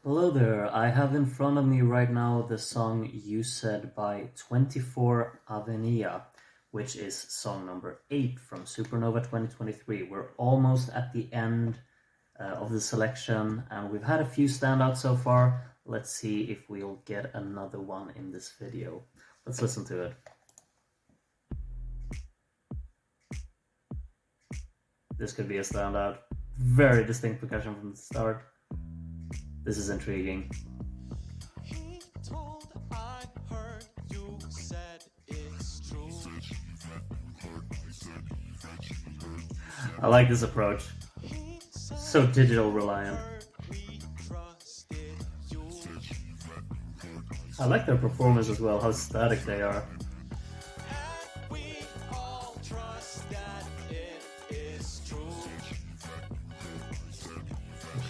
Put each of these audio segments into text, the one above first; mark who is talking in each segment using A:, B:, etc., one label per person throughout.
A: Hello there, I have in front of me right now the song You Said by 24 Avēnija, which is song number 8 from Supernova 2023. We're almost at the end of the selection and we've had a few standouts so far. Let's see if we'll get another one in this video. Let's listen to it. This could be a standout. Very distinct percussion from the start. This is intriguing.
B: He told I heard you said it's true.
A: I like this approach. So digital reliant. I like their performance as well, how static they are.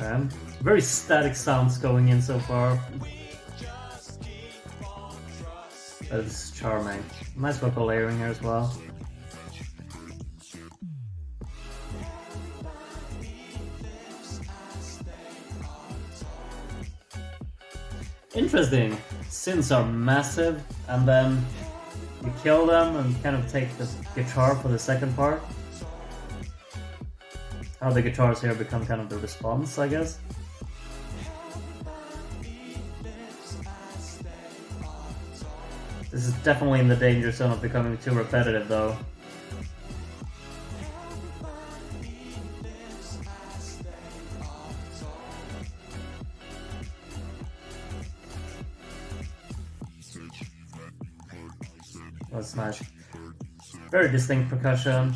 A: Okay. Very static sounds going in so far. That is charming. Nice vocal layering here as well. Interesting. Synths are massive, and then you kill them and kind of take the guitar for the second part. How the guitars here become kind of the response, I guess. This is definitely in the danger zone of becoming too repetitive, though. That's nice. Very distinct percussion.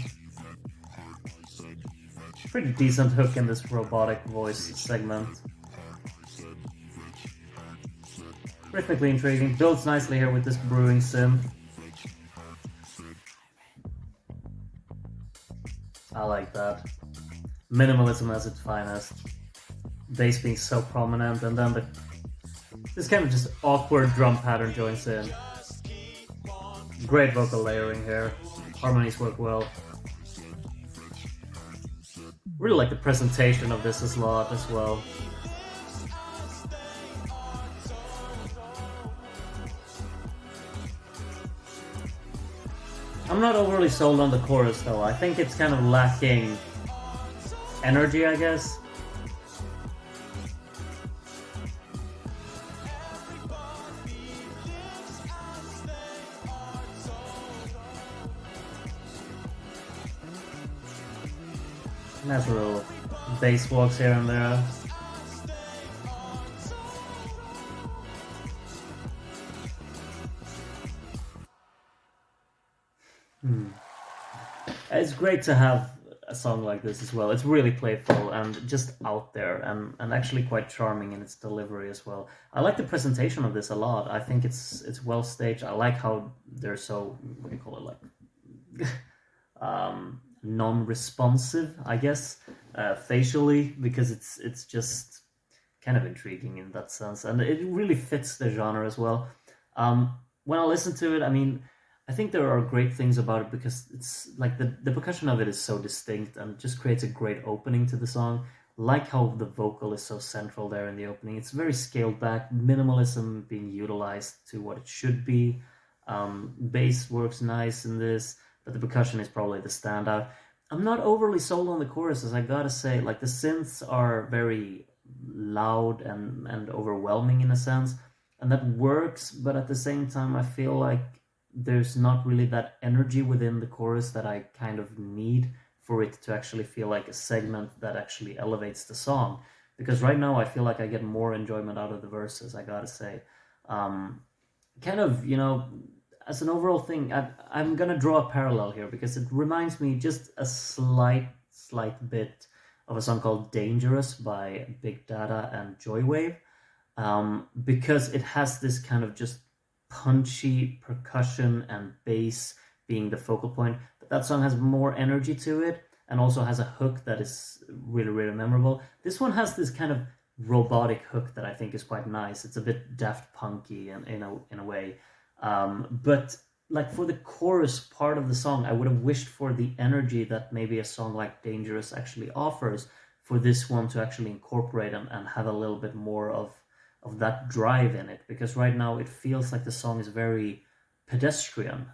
A: Pretty decent hook in this robotic voice segment. Rhythmically intriguing, builds nicely here with this brewing synth. I like that. Minimalism at its finest. Bass being so prominent, and then this kind of just awkward drum pattern joins in. Great vocal layering here. Harmonies work well. Really like the presentation of this a lot as well. I'm not overly sold on the chorus though. I think it's kind of lacking energy, I guess. Nice little bass walks here and there. It's great to have a song like this as well. It's really playful and just out there and actually quite charming in its delivery as well. I like the presentation of this a lot. I think it's well staged. I like how they're so, what do you call it, like non-responsive, I guess, facially, because it's just kind of intriguing in that sense, and it really fits the genre as well. When I listen to it, I mean, I think there are great things about it because it's like the percussion of it is so distinct and just creates a great opening to the song. Like how the vocal is so central there in the opening. It's very scaled back, minimalism being utilized to what it should be. Bass works nice in this, but the percussion is probably the standout. I'm not overly sold on the choruses, I gotta say. Like, the synths are very loud and overwhelming in a sense, and that works, but at the same time I feel like there's not really that energy within the chorus that I kind of need for it to actually feel like a segment that actually elevates the song. Because right now I feel like I get more enjoyment out of the verses, I gotta say. Kind of, you know, as an overall thing, I'm gonna draw a parallel here because it reminds me just a slight bit of a song called Dangerous by Big Data and Joywave, because it has this kind of just punchy percussion and bass being the focal point, but that song has more energy to it and also has a hook that is really memorable. This one has this kind of robotic hook that I think is quite nice. It's a bit Daft Punky in a way, but like for the chorus part of the song, I would have wished for the energy that maybe a song like Dangerous actually offers, for this one to actually incorporate and have a little bit more of that drive in it, because right now it feels like the song is very pedestrian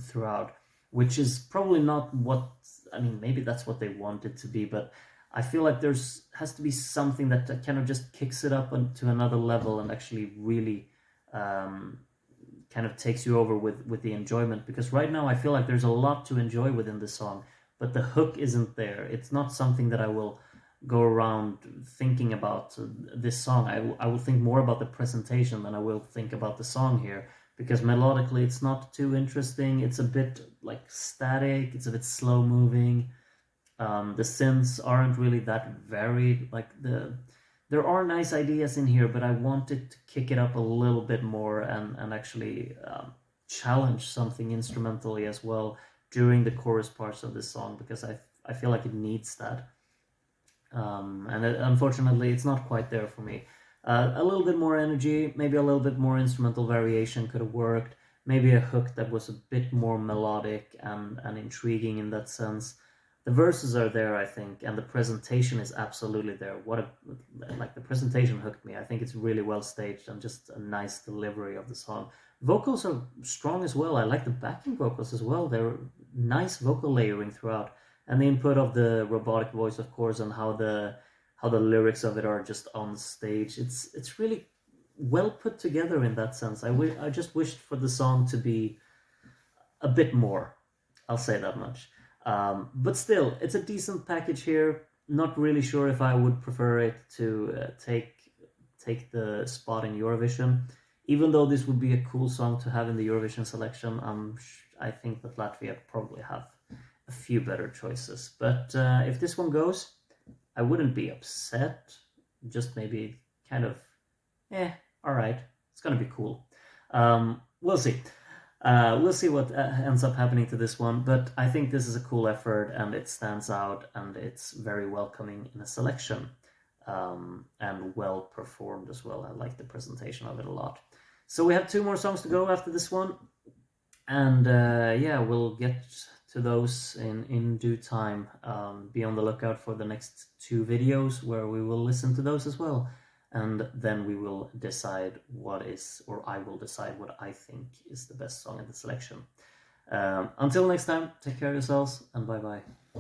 A: throughout, which is probably not what, I mean, maybe that's what they want it to be, but I feel like has to be something that kind of just kicks it up to another level and actually really kind of takes you over with the enjoyment. Because right now I feel like there's a lot to enjoy within the song, but the hook isn't there. It's not something that I will go around thinking about this song. I will think more about the presentation than I will think about the song here, because melodically it's not too interesting. It's a bit like static, it's a bit slow moving. The synths aren't really that varied. Like there are nice ideas in here, but I wanted to kick it up a little bit more and actually challenge something instrumentally as well during the chorus parts of this song, because I feel like it needs that. Unfortunately, it's not quite there for me. A little bit more energy, maybe a little bit more instrumental variation could have worked. Maybe a hook that was a bit more melodic and intriguing in that sense. The verses are there, I think, and the presentation is absolutely there. Like the presentation hooked me. I think it's really well staged and just a nice delivery of the song. Vocals are strong as well. I like the backing vocals as well. They're nice vocal layering throughout, and the input of the robotic voice, of course, and how the lyrics of it are just on stage. It's really well put together in that sense. I just wished for the song to be a bit more. I'll say that much. But still, it's a decent package here. Not really sure if I would prefer it to take the spot in Eurovision. Even though this would be a cool song to have in the Eurovision selection, I think that Latvia probably have a few better choices. But if this one goes, I wouldn't be upset. Just maybe kind of, all right, it's gonna be cool. We'll see. We'll see what ends up happening to this one, but I think this is a cool effort and it stands out and it's very welcoming in a selection, and well performed as well. I like the presentation of it a lot. So we have 2 more songs to go after this one, and yeah, we'll get to those in due time. Be on the lookout for the next 2 videos where we will listen to those as well. And then we will decide I will decide what I think is the best song in the selection. Until next time, take care of yourselves and bye bye.